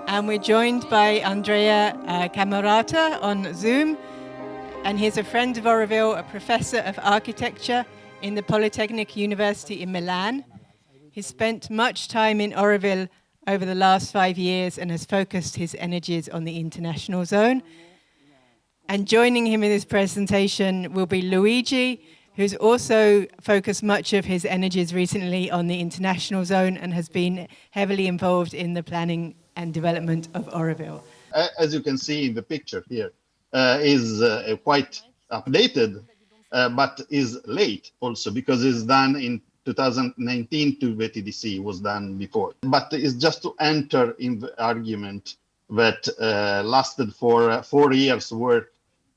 And we're joined by Andrea Camerata on Zoom. And he's a friend of Auroville, a professor of architecture in the Polytechnic University in Milan. He's spent much time in Auroville over the last 5 years and has focused his energies on the international zone. And joining him in this presentation will be Luigi, who's also focused much of his energies recently on the international zone and has been heavily involved in the planning and development of Auroville. As you can see in the picture here, is quite updated, but is late also because it's done in 2019 to the TDC, was done before. But it's just to enter in the argument that lasted for 4 years work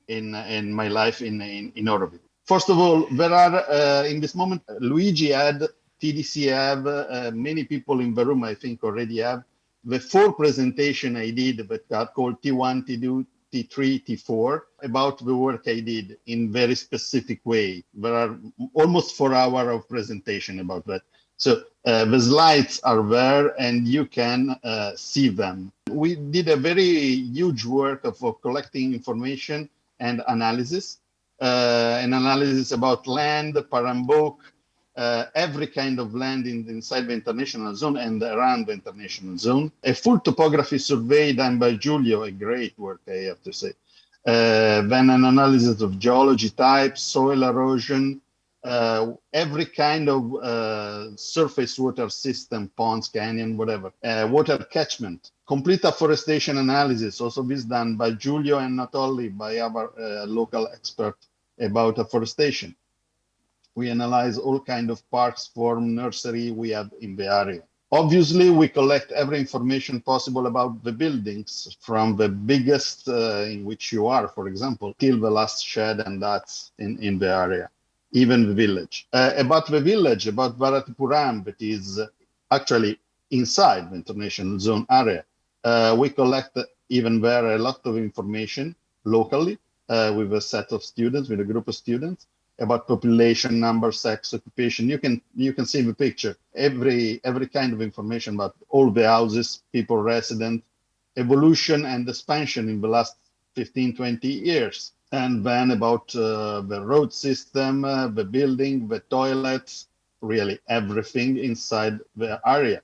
in my life in Auroville. First of all, there are, in this moment, Luigi had, TDC have, many people in the room, I think, already have, the 4 presentation I did that are called T1, T2, T3, T4 about the work I did in very specific way. There are almost 4 hours of presentation about that. So the slides are there and you can see them. We did a very huge work of collecting information and analysis, an analysis about land, Parambok, every kind of land inside the international zone and around the international zone. A full topography survey done by Giulio, a great work, I have to say. Then an analysis of geology types, soil erosion, every kind of surface water system, ponds, canyon, whatever, water catchment, complete afforestation analysis, also this done by Giulio and not only by our local expert about afforestation. We analyze all kind of parks, farm, nursery we have in the area. Obviously, we collect every information possible about the buildings, from the biggest in which you are, for example, till the last shed and that's in the area, even the village. About the village, about Bharatipuram, that is actually inside the international zone area, we collect even there a lot of information locally with a set of students, with a group of students, about population, number, sex, occupation. You can see the picture. Every kind of information about all the houses, people resident, evolution and expansion in the last 15, 20 years. And then about the road system, the building, the toilets, really everything inside the area.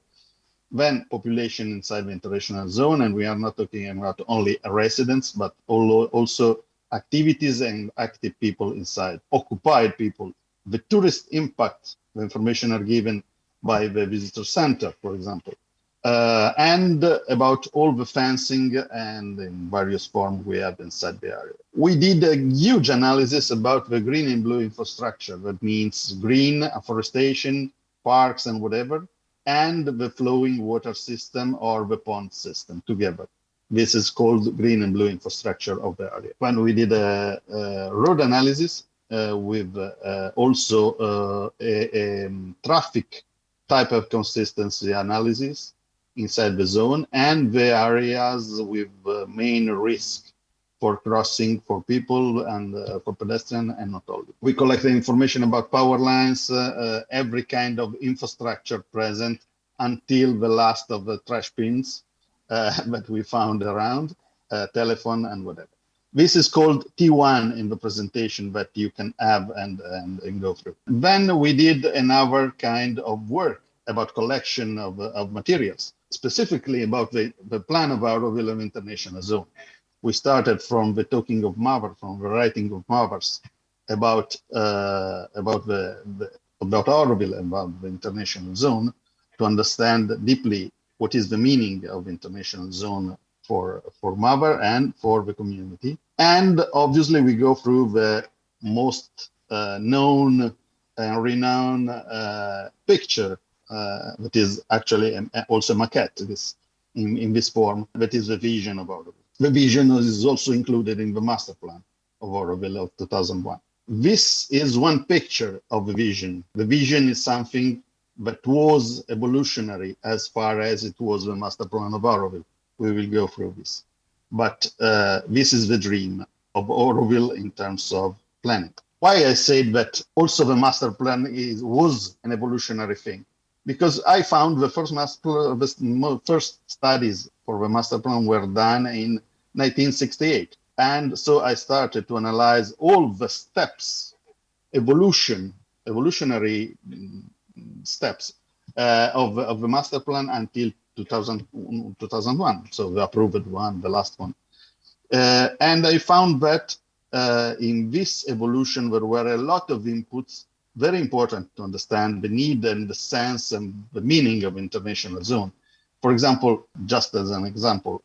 Then population inside the international zone, and we are not talking about only residents, but also activities and active people inside, occupied people. The tourist impact, the information are given by the visitor center, for example, and about all the fencing and in various forms we have inside the area. We did a huge analysis about the green and blue infrastructure. That means green, afforestation, parks and whatever, and the flowing water system or the pond system together. This is called green and blue infrastructure of the area. When we did a road analysis with also a traffic type of consistency analysis inside the zone and the areas with main risk for crossing for people and for pedestrian and not only. We collected information about power lines, every kind of infrastructure present until the last of the trash bins that we found around, telephone and whatever. This is called T1 in the presentation that you can have and go through. Then we did another kind of work about collection of materials, specifically about the plan of Auroville International Zone. We started from the talking of Mother, from the writing of mothers about Auroville, about the international zone, to understand deeply what is the meaning of international zone for Mother and for the community. And obviously we go through the most known and renowned picture that is actually also a maquette in this form, that is the vision of Auroville. The vision is also included in the master plan of Auroville of 2001. This is one picture of the vision. The vision is something that was evolutionary as far as it was the master plan of Auroville. We will go through this. But this is the dream of Auroville in terms of planning. Why I said that also the master plan was an evolutionary thing? because I found the first studies for the master plan were done in 1968. And so I started to analyze all the steps, evolutionary steps of the master plan until 2001. So the approved one, the last one. And I found that in this evolution, there were a lot of inputs, very important to understand the need and the sense and the meaning of international zone. For example, just as an example,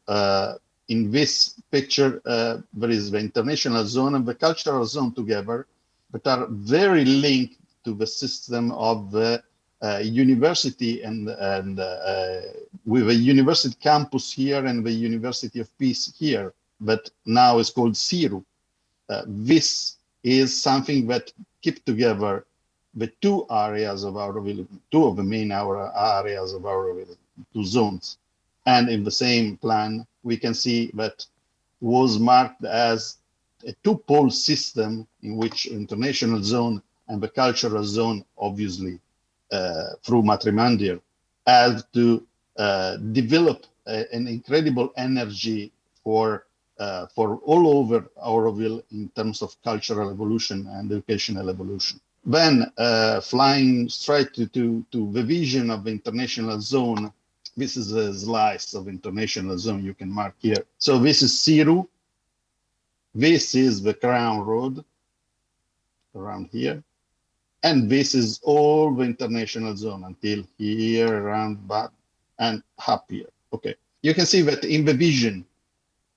in this picture, there is the international zone and the cultural zone together, but are very linked to the system of the university and with a university campus here and the University of Peace here, that now is called CIRU. This is something that keep together the two areas of Auroville, two of the main areas of Auroville, two zones. And in the same plan, we can see that was marked as a two-pole system in which international zone and the cultural zone, obviously, through Matrimandir, have to develop an incredible energy for all over Auroville in terms of cultural evolution and educational evolution. Then flying straight to the vision of the international zone, this is a slice of international zone you can mark here. So this is Siru. This is the Crown Road around here. And this is all the international zone until here, around back, and up here. Okay. You can see that in the vision,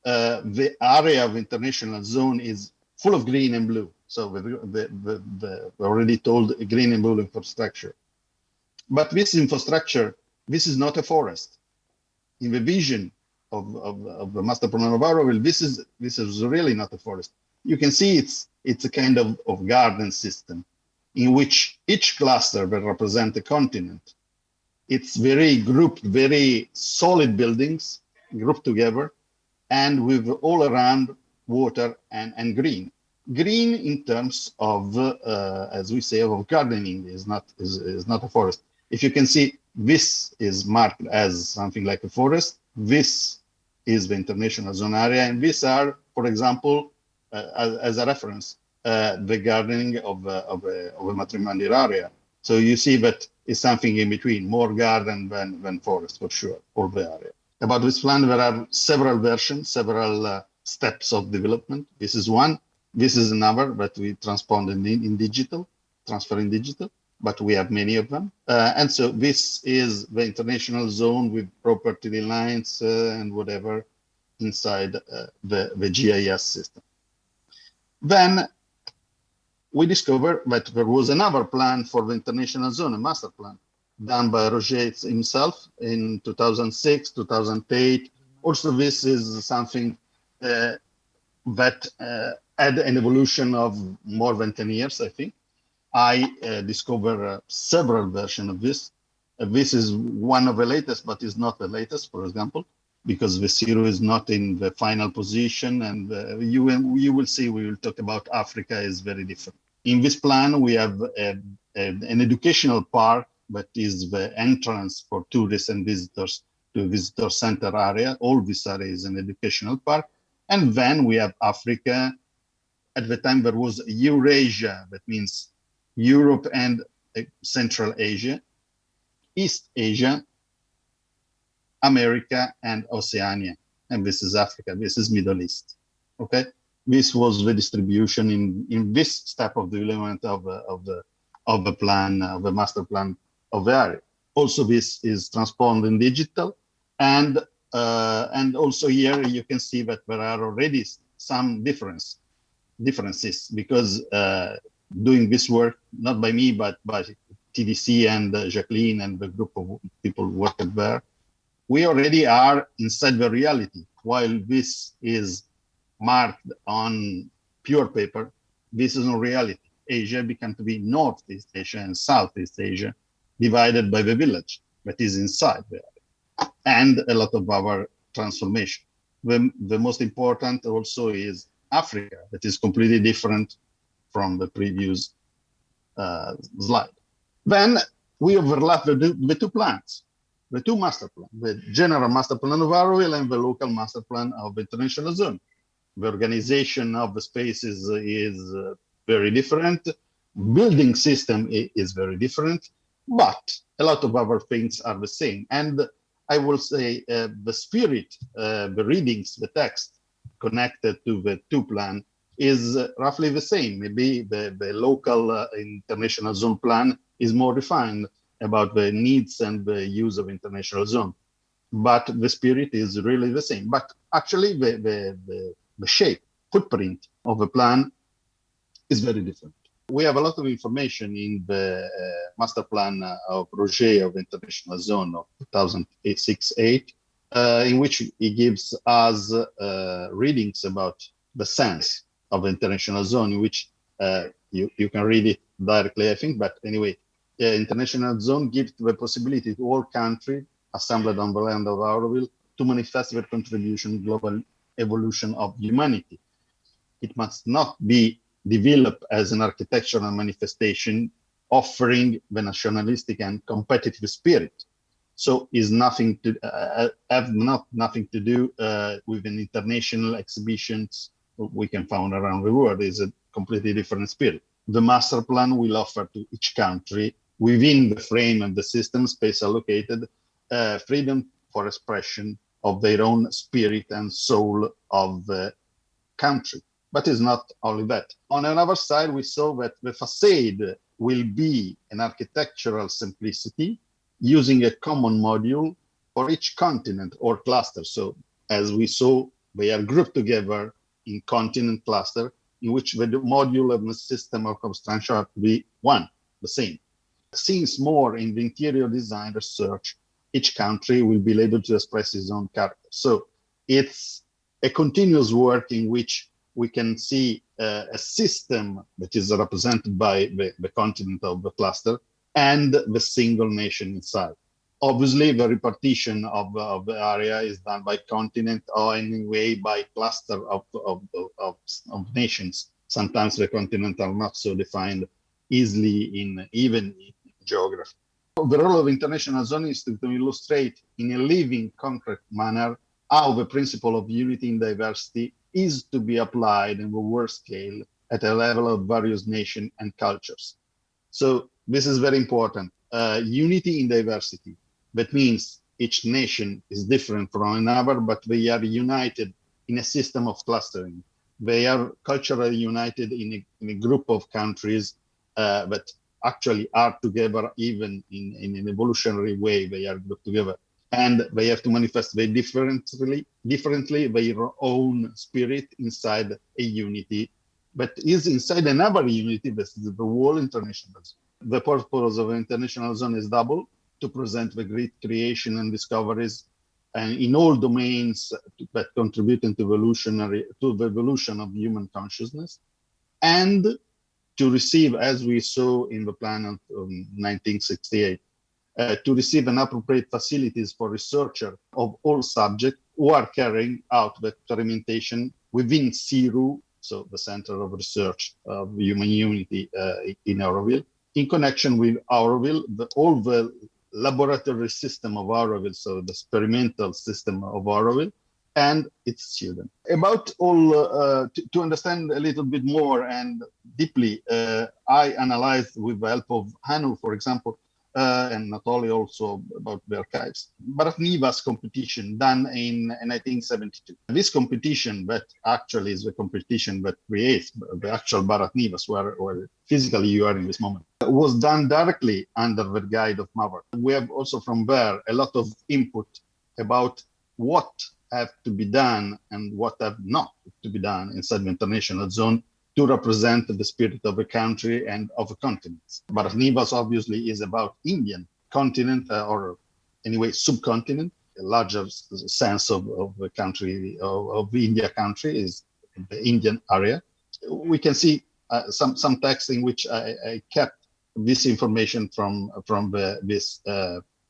the area of international zone is full of green and blue. So the already told green and blue infrastructure. But this infrastructure, this is not a forest. In the vision of the master plan of Auroville, this is really not a forest. You can see it's a kind of garden system in which each cluster will represent a continent. It's very grouped, very solid buildings grouped together, and with all around water and green. Green in terms of, as we say, of gardening is not a forest. If you can see, this is marked as something like a forest. This is the international zone area, and these are, for example, as a reference, the gardening of a Matrimandir area. So you see that it's something in between, more garden than forest for sure, for the area. About this plan, there are several versions, several steps of development. This is one. This is another that we transpond in digital, transfer in digital, but we have many of them. And so this is the international zone with property lines and whatever inside the GIS system. Then we discovered that there was another plan for the international zone, a master plan, done by Roger himself in 2006, 2008. Also, this is something that had an evolution of more than 10 years, I think. I discovered several versions of this. This is one of the latest, but is not the latest, for example, because the Zero is not in the final position. And you will see, we will talk about Africa is very different. In this plan, we have an educational part that is the entrance for tourists and visitors to visitor center area. All this area is an educational part. And then we have Africa. At the time, there was Eurasia, that means Europe and Central Asia, East Asia, America, and Oceania. And this is Africa, this is Middle East, okay? This was the distribution in this step of development of the plan, of the master plan of the area. Also, this is transformed in digital, and also here you can see that there are already some differences because doing this work not by me but by TDC and Jacqueline and the group of people working there, we already are inside the reality. While this is marked on pure paper, this is no reality. Asia began to be Northeast Asia and Southeast Asia, divided by the village that is inside there, and a lot of our transformation. The most important also is Africa, that is completely different from the previous slide. Then we overlap the two plans, the two master plans, the general master plan of Auroville and the local master plan of the international zone. The organization of the spaces is very different. Building system is very different, but a lot of other things are the same. And I will say the spirit, the readings, the text connected to the two plan is roughly the same. Maybe the local international zone plan is more refined about the needs and the use of international zone, but the spirit is really the same. But actually the shape, footprint of the plan is very different. We have a lot of information in the master plan of Roger of International Zone of 2006-8, in which he gives us readings about the sense of the international zone, in which you can read it directly, I think, but anyway, the international zone gives the possibility to all countries assembled on the land of Auroville to manifest their contribution to global evolution of humanity. It must not be developed as an architectural manifestation offering the nationalistic and competitive spirit. So is nothing to nothing to do with an international exhibitions we can find around the world. Is a completely different spirit. The master plan will offer to each country within the frame of the system space allocated freedom for expression of their own spirit and soul of the country. But it's not only that. On another side, we saw that the facade will be an architectural simplicity using a common module for each continent or cluster. So as we saw, they are grouped together in continent cluster in which the module of the system of construction have to be one, the same. Since more in the interior design research, each country will be able to express its own character. So it's a continuous work in which we can see a system that is represented by the continent of the cluster and the single nation inside. Obviously, the repartition of the area is done by continent or anyway by cluster of nations. Sometimes the continents are not so defined easily in even in geography. The role of international zone is to illustrate in a living, concrete manner how the principle of unity in diversity is to be applied in the world scale at a level of various nations and cultures. So this is very important. Unity in diversity. That means each nation is different from another, but they are united in a system of clustering. They are culturally united in a group of countries that actually are together even in an evolutionary way. They are grouped together. And they have to manifest very differently their own spirit inside a unity, but is inside another unity, this is the whole international zone. The purpose of the international zone is double: to present the great creation and discoveries and in all domains that contribute to the evolution of human consciousness, and to receive, as we saw in the plan of 1968, to receive an appropriate facilities for researchers of all subjects who are carrying out the experimentation within CIRU, so the Center of Research of Human Unity in Auroville. In connection with Auroville, all the laboratory system of Auroville, so the experimental system of Auroville, and its students. About all, to understand a little bit more and deeply, I analyzed with the help of Hanu, for example, and not only also about the archives, Bharat Niva's competition done in 1972. This competition, that actually is the competition that creates the actual Bharat Nivas, where physically you are in this moment, was done directly under the guide of Maverick. We have also from there a lot of input about what have to be done and what have not to be done inside the international zone to represent the spirit of a country and of a continent. But Nivas obviously is about Indian continent or anyway subcontinent. A larger sense of the country, of the India country is the Indian area. We can see some text in which I kept this information from this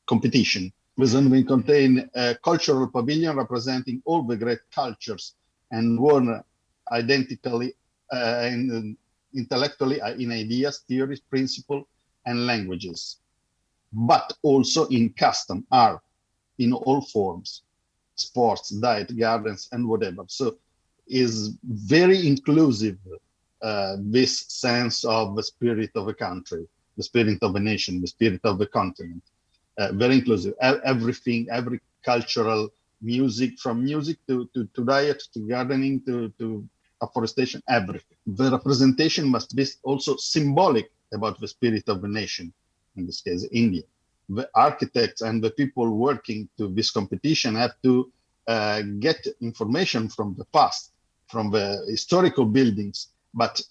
competition. The zone will contain a cultural pavilion representing all the great cultures and worn identically and intellectually in ideas, theories, principles, and languages. but also in custom, art, in all forms, sports, diet, gardens, and whatever. So is very inclusive, this sense of the spirit of a country, the spirit of a nation, the spirit of a continent. Very inclusive. Everything, every cultural music, from music to diet, to gardening, to afforestation, everything. The representation must be also symbolic about the spirit of the nation, in this case, India. The architects and the people working to this competition have to get information from the past, from the historical buildings, but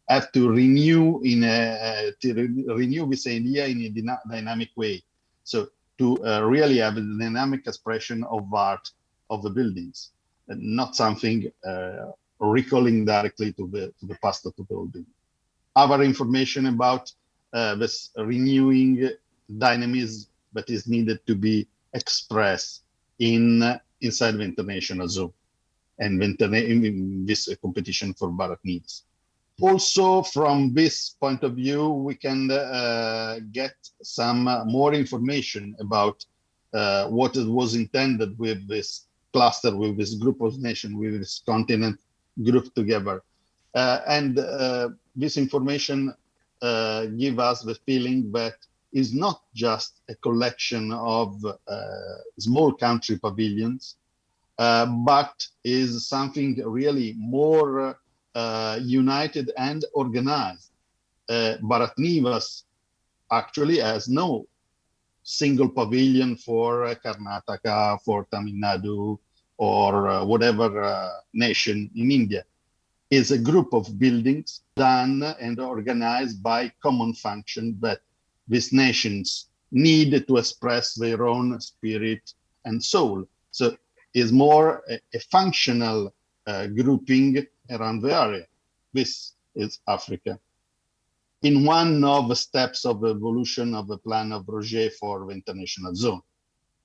have to renew renew this idea in a dynamic way. So to really have a dynamic expression of art of the buildings, and not something recalling directly to the past of the building. Other information about this renewing dynamism that is needed to be expressed inside the international zone and in this competition for Bharat needs. Also, from this point of view, we can get some more information about what it was intended with this cluster, with this group of nations, with this continent grouped together. And this information give us the feeling that is not just a collection of small country pavilions, but is something really more united and organized. Bharat Nivas actually has no single pavilion for Karnataka, for Tamil Nadu, or whatever nation in India. Is a group of buildings done and organized by common function that these nations need to express their own spirit and soul. So is more a functional grouping around the area. This is Africa. In one of the steps of the evolution of the plan of Roger for the international zone,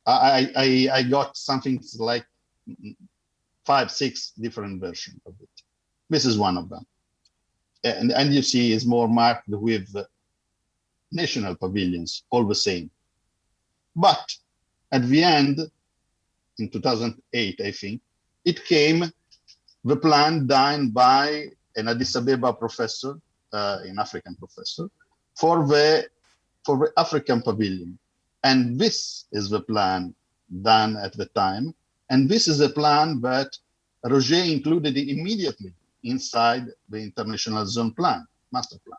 I got something like 5, 6 different versions of it. This is one of them. And you see is more marked with national pavilions, all the same. But at the end, in 2008, I think, it came the plan done by an Addis Ababa professor, an African professor, for the African pavilion. And this is the plan done at the time. And this is a plan that Roger included immediately inside the international zone plan, master plan.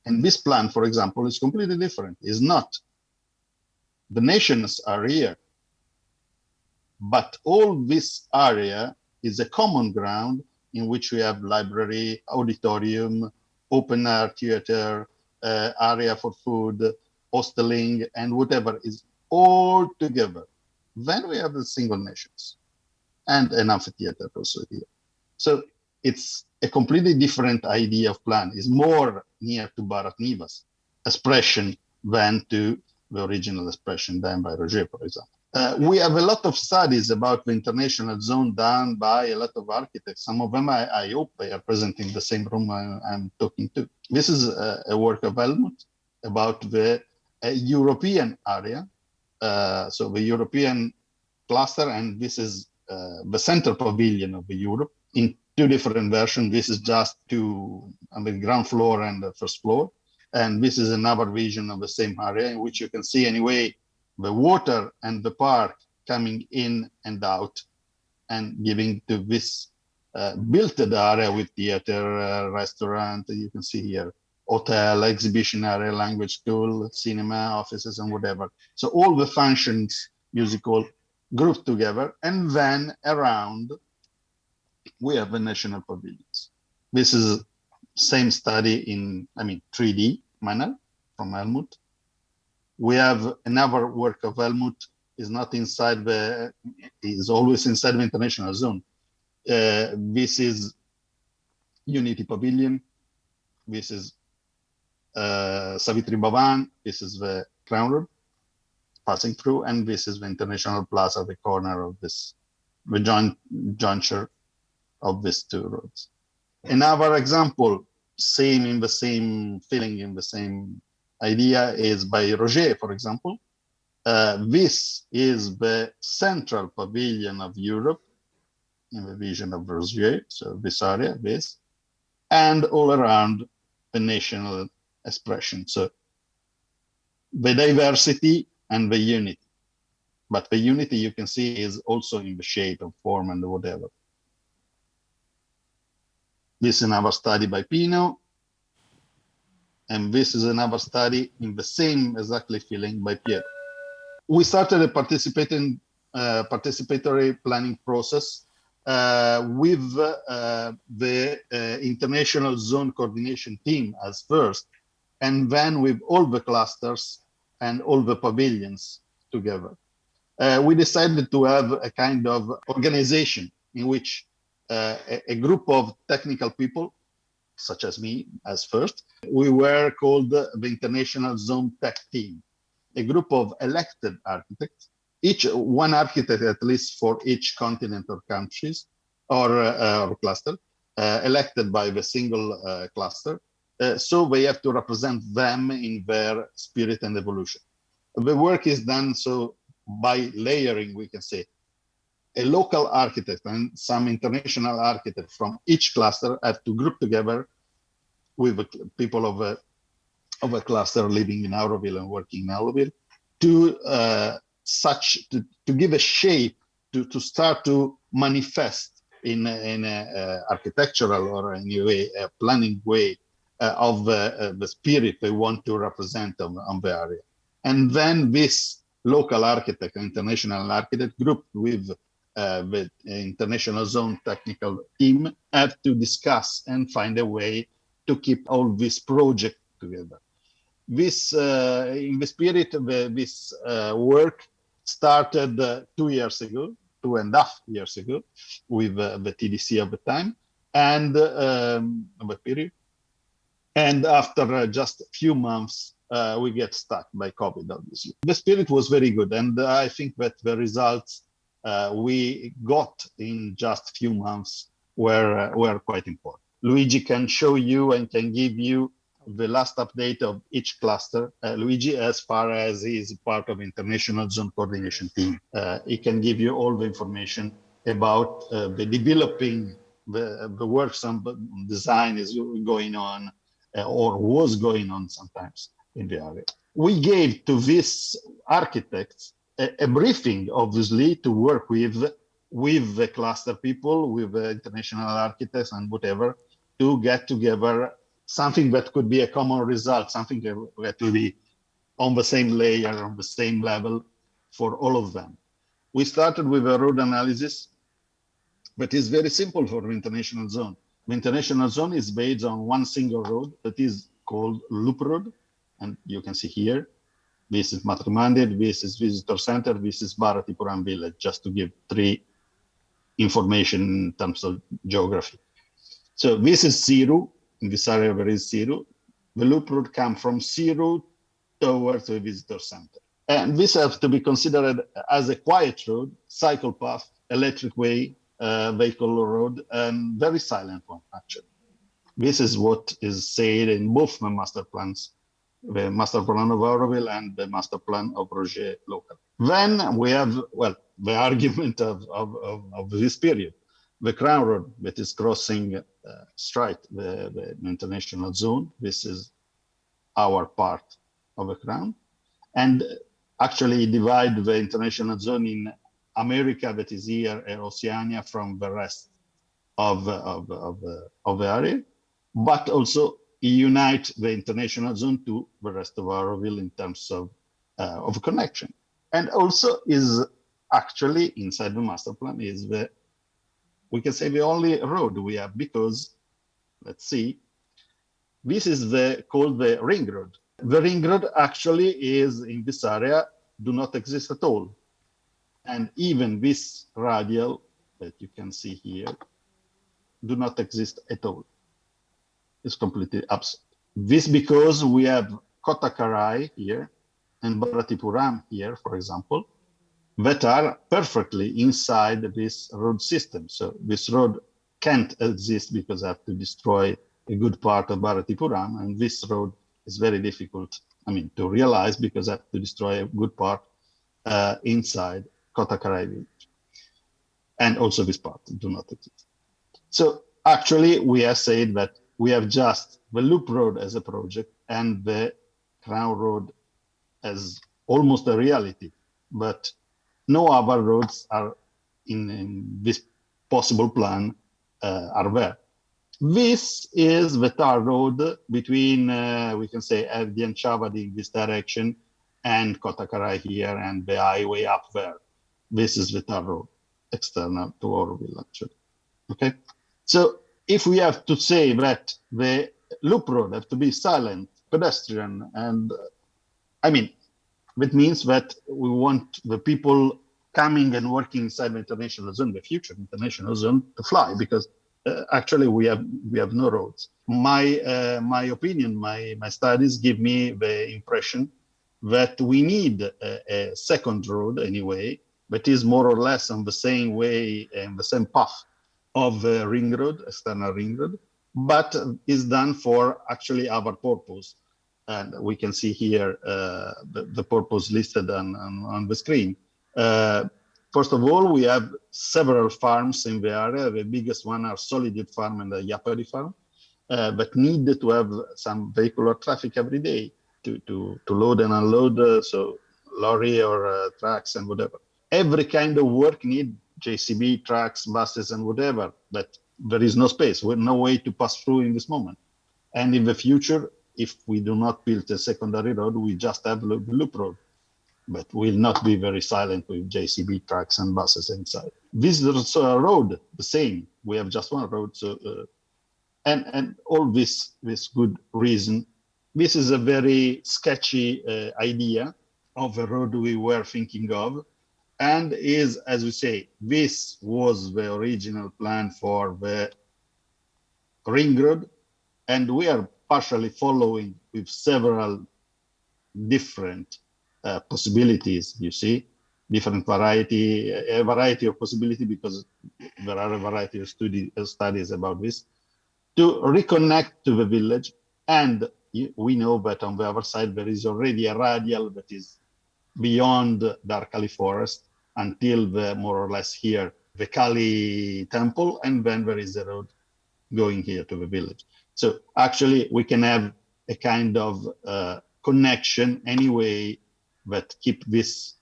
And this plan, for example, is completely different. It's not. The nations are here, but all this area is a common ground in which we have library, auditorium, open air theater, area for food, hosteling, and whatever is all together. Then we have the single nations and an amphitheater also here. So it's a completely different idea of plan. It's more near to Bharat Nivas expression than to the original expression done by Roger, for example. We have a lot of studies about the international zone done by a lot of architects. Some of them, I hope they are present in the same room I'm talking to. This is a work of Helmut about the European area. So the European cluster, and this is the center pavilion of the Europe in 2 different versions. This is just on the ground floor and the first floor. And this is another vision of the same area in which you can see anyway the water and the park coming in and out and giving to this built area with theater, restaurant, you can see here, hotel, exhibition area, language school, cinema, offices, and whatever. So all the functions, musical, grouped together, and then around we have the national pavilions. This is same study in, 3D manner from Helmut. We have another work of Helmut, is not inside is always inside the international zone. This is Unity Pavilion. This is Savitri Bhavan. This is the Crown Road passing through, and this is the International Plaza, the corner of this, the juncture of these 2 roads. Another example, same in the same feeling, in the same idea is by Roger, for example. This is the central pavilion of Europe in the vision of Roger, so this area, this, and all around the national expression. So the diversity and the unity. But the unity you can see is also in the shape and form and whatever. This is another study by Pino. And this is another study in the same exactly feeling by Pietro. We started a participatory planning process with the international zone coordination team as first, and then with all the clusters and all the pavilions together. We decided to have a kind of organization in which a group of technical people, such as me as first, we were called the International Zone Tech Team, a group of elected architects, each one architect at least for each continent or countries or cluster, elected by the single cluster. So they have to represent them in their spirit and evolution. The work is done so by layering, we can say. A local architect and some international architect from each cluster have to group together with the people of a cluster living in Auroville and working in Auroville to give a shape to start to manifest in a architectural or anyway a planning way of the spirit they want to represent on the area. And then this local architect, international architect group with the international zone technical team have to discuss and find a way to keep all this project together. This, in the spirit, this work started 2 years ago, 2.5 years ago, with the TDC of the time and of the period. And after just a few months, we get stuck by COVID, obviously. The spirit was very good, and I think that the results we got in just a few months were quite important. Luigi can show you and can give you the last update of each cluster. Luigi, as far as he is part of International Zone Coordination Team, he can give you all the information about the developing, the works on design is going on or was going on sometimes in the area. We gave to these architects a briefing, obviously, to work with the cluster people, with the international architects and whatever, to get together something that could be a common result, something that will be on the same layer, on the same level for all of them. We started with a road analysis, but it's very simple for the international zone. The international zone is based on one single road that is called Loop Road, and you can see here, this is Matrimandir, this is Visitor Center, this is Bharatipuram Village, just to give three information in terms of geography. So this is Siru. In this area there is Siru. The loop road comes from Siru towards the visitor center. And this has to be considered as a quiet road, cycle path, electric way, vehicle road, and very silent one, actually. This is what is said in both the master plans, the master plan of Auroville and the master plan of Roger local. Then we have, well, the argument of this period. The Crown Road that is crossing straight the international zone. This is our part of the Crown. And actually divide the international zone in America, that is here, and Oceania from the rest of the area, but also unite the international zone to the rest of Auroville in terms of connection. And also is actually inside the master plan is the, we can say, the only road we have, because let's see, this is called the ring road. The ring road actually is in this area do not exist at all. And even this radial that you can see here do not exist at all. It's completely absent. This because we have Kotakarai here and Bharatipuram here, for example, that are perfectly inside this road system. So this road can't exist because I have to destroy a good part of Bharatipuram, and this road is very difficult to realize, because I have to destroy a good part inside Kotakarai village. And also this part do not exist. So actually, we have said that we have just the Loop Road as a project and the Crown Road as almost a reality, but no other roads are in this possible plan are there. This is the tar road between, we can say, Erdi and Chavadi in this direction, and Kotakarai here, and the highway up there. This is the tar road, external to Auroville, actually. Okay, so if we have to say that the loop road have to be silent, pedestrian, and that means that we want the people coming and working inside the international zone, the future international zone, to fly, because actually we have no roads. My opinion, my studies give me the impression that we need a second road anyway, that is more or less on the same way and the same path of the ring road, external ring road, but is done for actually our purpose. And we can see here the purpose listed on the screen. First of all, we have several farms in the area. The biggest one are Solitude Farm and the Yapari Farm, but need to have some vehicular traffic every day to load and unload, so lorry or trucks and whatever. Every kind of work need JCB, trucks, buses, and whatever, but there is no space, with no way to pass through in this moment. And in the future, if we do not build a secondary road, we just have the loop road, but will not be very silent with JCB trucks and buses inside. This road, the same. We have just one road, so and all this good reason. This is a very sketchy idea of a road we were thinking of, and is, as we say, this was the original plan for the ring road, and we are partially following with several different possibilities. You see, different variety, a variety of possibility, because there are a variety of studies about this, to reconnect to the village. And we know that on the other side there is already a radial that is beyond the Arkali forest until the more or less here the Kali temple, and then there is a road going here to the village. So actually we can have a kind of connection anyway that keep this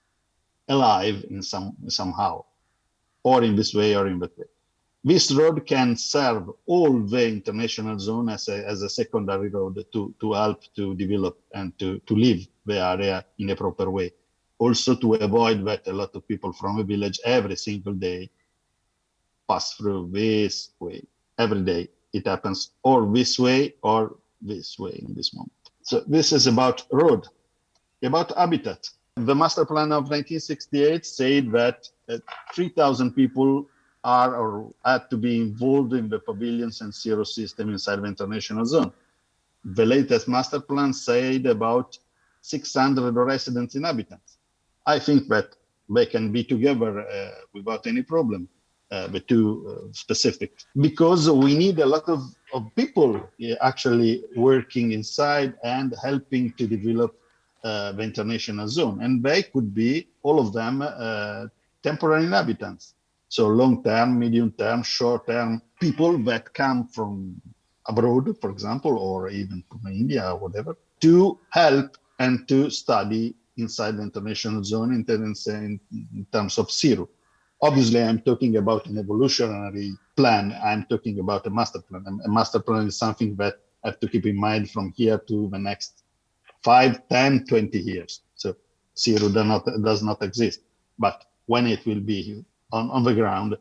alive in somehow, or in this way or in that way. This road can serve all the international zone as a secondary road to help to develop and to live the area in a proper way. Also to avoid that a lot of people from a village every single day pass through this way. Every day it happens or this way or this way in this moment. So this is about road. About habitat. The master plan of 1968 said that 3,000 people are or had to be involved in the pavilions and zero system inside the international zone. The latest master plan said about 600 residents inhabitants. I think that they can be together without any problem, the two specific, because we need a lot of people actually working inside and helping to develop the international zone. And they could be, all of them, temporary inhabitants. So long-term, medium-term, short-term people that come from abroad, for example, or even from India or whatever, to help and to study inside the international zone in terms of zero. Obviously, I'm talking about an evolutionary plan. I'm talking about a master plan. A master plan is something that I have to keep in mind from here to the next 5, 10, 20 years. So zero does not exist. But when it will be on the ground,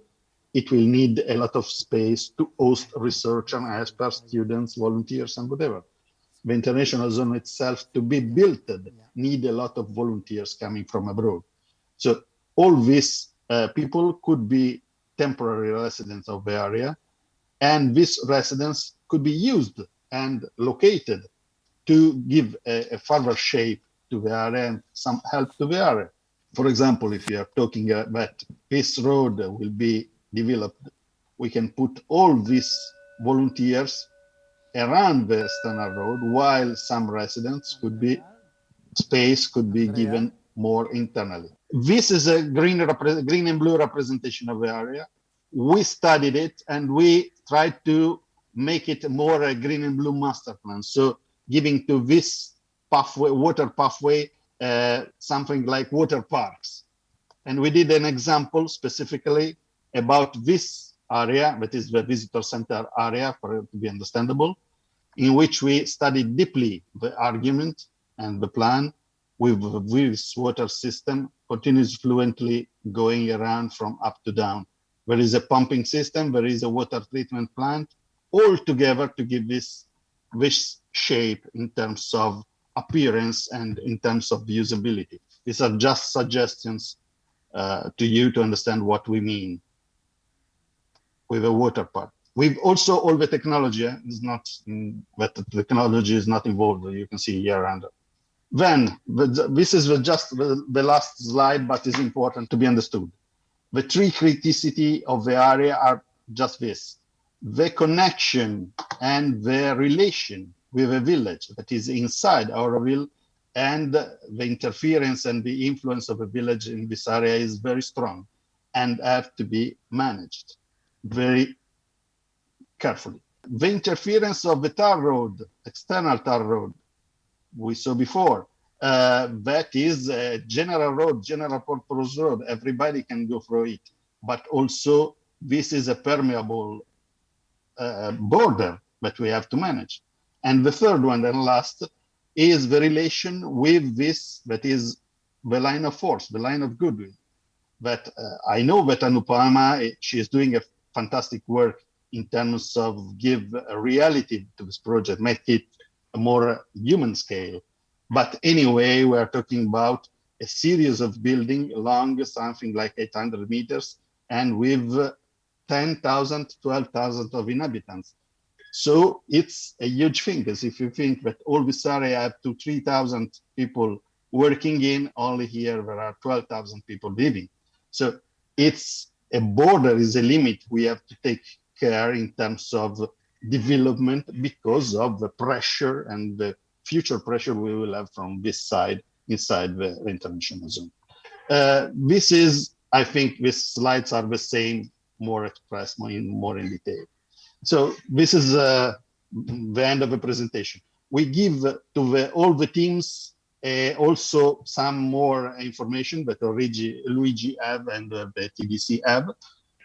it will need a lot of space to host research and experts, students, volunteers, and whatever. The international zone itself, to be built, need a lot of volunteers coming from abroad. So all these people could be temporary residents of the area, and these residents could be used and located to give a further shape to the area and some help to the area. For example, if you are talking that this road will be developed, we can put all these volunteers around the external road, while some residents could be space could be given more internally. This is a green and blue representation of the area. We studied it and we tried to make it more a green and blue master plan. So giving to this pathway, water pathway, something like water parks. And we did an example specifically about this area, that is the visitor center area, for it to be understandable, in which we studied deeply the argument and the plan with this water system continues fluently going around from up to down. There is a pumping system, there is a water treatment plant, all together to give this shape in terms of appearance and in terms of usability. These are just suggestions to you to understand what we mean with a water park. We've also all the technology is not, but the technology is not involved. You can see here around. Then this is just the last slide, but is important to be understood. The three criticity of the area are just this: the connection and the relation with a village that is inside Auroville, and the interference and the influence of a village in this area is very strong and have to be managed very carefully. The interference of the tar road, external tar road, we saw before, that is a general road, general purpose road, everybody can go through it, but also this is a permeable border that we have to manage. And the third one and last is the relation with this, that is the line of force, the line of goodwill. That I know that Anupama, she is doing a fantastic work in terms of give a reality to this project, make it a more human scale. But anyway, we're talking about a series of buildings along something like 800 meters and with 10,000, 12,000 of inhabitants. So it's a huge thing, because if you think that all this area have 2,000 to 3,000 people working in, only here there are 12,000 people living. So it's a border, is a limit we have to take care in terms of development because of the pressure and the future pressure we will have from this side inside the international zone. This is, I think these slides are the same, more expressed, more in detail. So this is the end of the presentation. We give to all the teams also some more information that Luigi have and the TDC have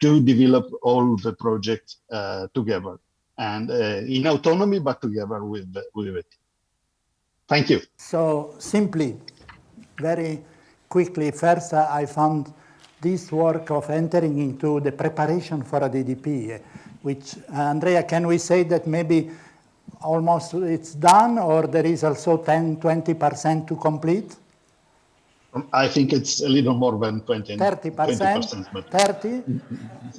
to develop all the project together and in autonomy, but together with it. Thank you. So simply, very quickly, first I found this work of entering into the preparation for a DDP, which, Andrea, can we say that maybe almost it's done, or there is also 10, 20% to complete? I think it's a little more than 20. 30%? 20%, 30?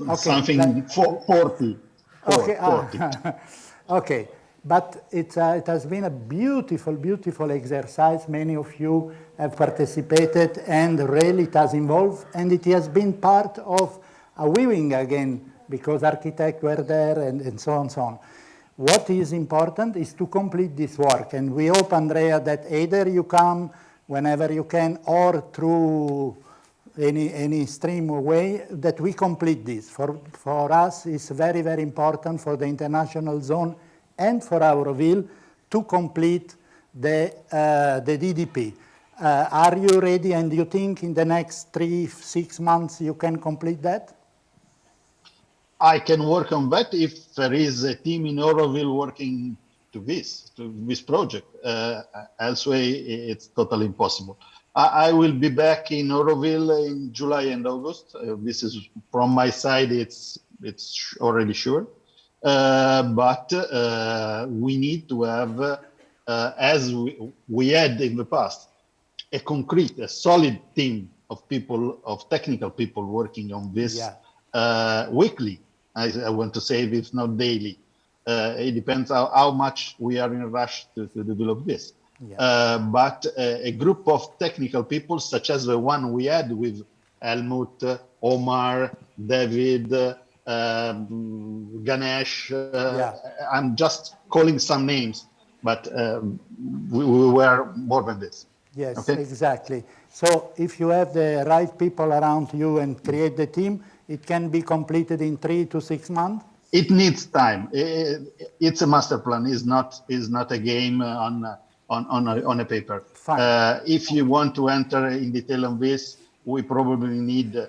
Okay, something 40. Okay, 40. Okay. But it has been a beautiful, beautiful exercise. Many of you have participated, and really it has involved, and it has been part of a weaving again, because architects were there and so on, so on. What is important is to complete this work, and we hope, Andrea, that either you come whenever you can or through any stream way, that we complete this. For us, it's very, very important for the international zone and for Auroville to complete the DDP. Are you ready, and do you think in the next 3-6 months you can complete that? I can work on that if there is a team in Auroville working to this project. Elsewhere, it's totally impossible. I will be back in Auroville in July and August. This is from my side, it's already sure. But we need to have, as we had in the past, a solid team of people, of technical people working on this weekly. I want to say this, not daily. It depends how much we are in a rush to develop this. But a group of technical people, such as the one we had with Helmut, Omar, David, Ganesh, I'm just calling some names, but we were more than this. Yes, Okay? exactly. So if you have the right people around you and create the team, it can be completed in 3 to 6 months? It needs time. It's a master plan. Is not a game on a paper. Fine. If you want to enter in detail on this, we probably need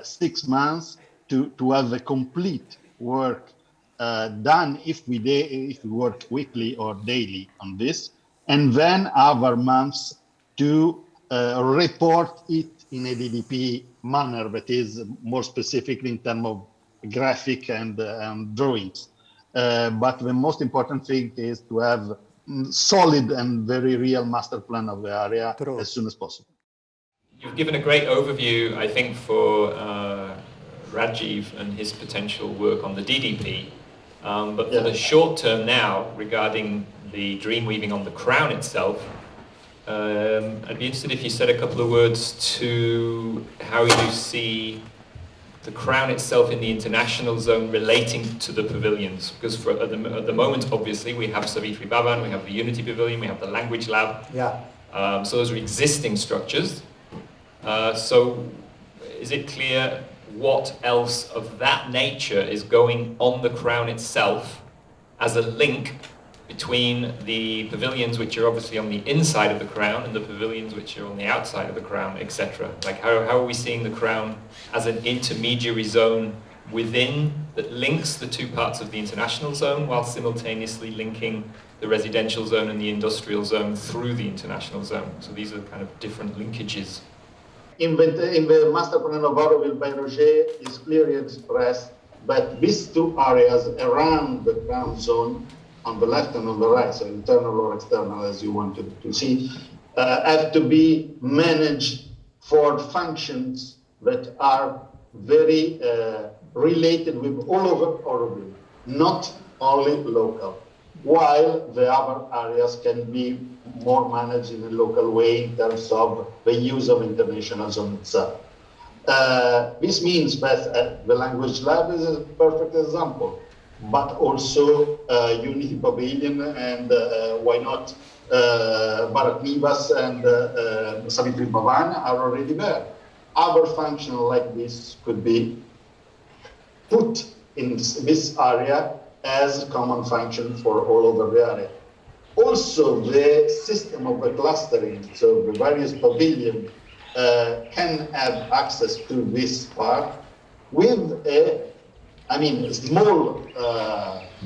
6 months to have a complete work done if we work weekly or daily on this, and then other months to report it in a DDP manner that is more specifically in terms of graphic and drawings. But the most important thing is to have solid and very real master plan of the area True. as soon as possible. You've given a great overview, I think, for Rajiv and his potential work on the DDP. But for the short term now, regarding the dreamweaving on the crown itself, I'd be interested if you said a couple of words to how you see the crown itself in the international zone relating to the pavilions. Because at the moment, obviously, we have Savitri Bhavan, we have the Unity Pavilion, we have the Language Lab. Yeah. So those are existing structures. So is it clear what else of that nature is going on the crown itself as a link between the pavilions which are obviously on the inside of the crown and the pavilions which are on the outside of the crown, etc.? Like how are we seeing the crown as an intermediary zone within that links the two parts of the international zone while simultaneously linking the residential zone and the industrial zone through the international zone? So these are kind of different linkages. In the master plan of Auroville by Roger is clearly expressed that these two areas around the crown zone, on the left and on the right, so internal or external as you want to see, have to be managed for functions that are very related with all over Auroville, not only local, while the other areas can be more managed in a local way in terms of the use of international zone itself. This means that the Language Lab is a perfect example, but also Unity Pavilion and why not Bharat Nivas and Savitri Bhavan are already there. Other functions like this could be put in this area as common function for all over the area. Also, the system of the clustering, so the various pavilions can have access to this part with a small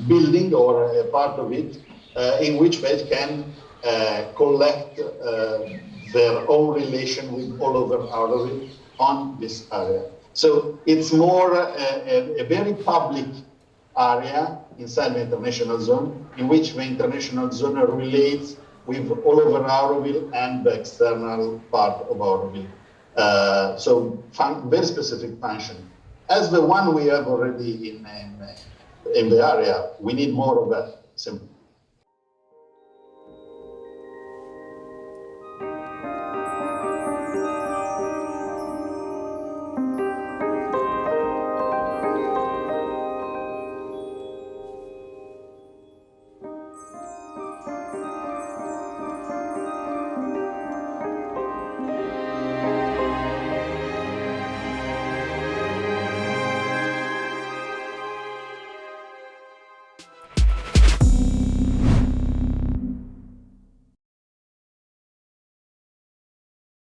building or a part of it in which they can collect their own relation with all over Auroville on this area. So it's more a very public area inside the international zone, in which the international zone relates with all over Auroville and the external part of Auroville. So very specific function. As the one we have already in the area, we need more of that, simply.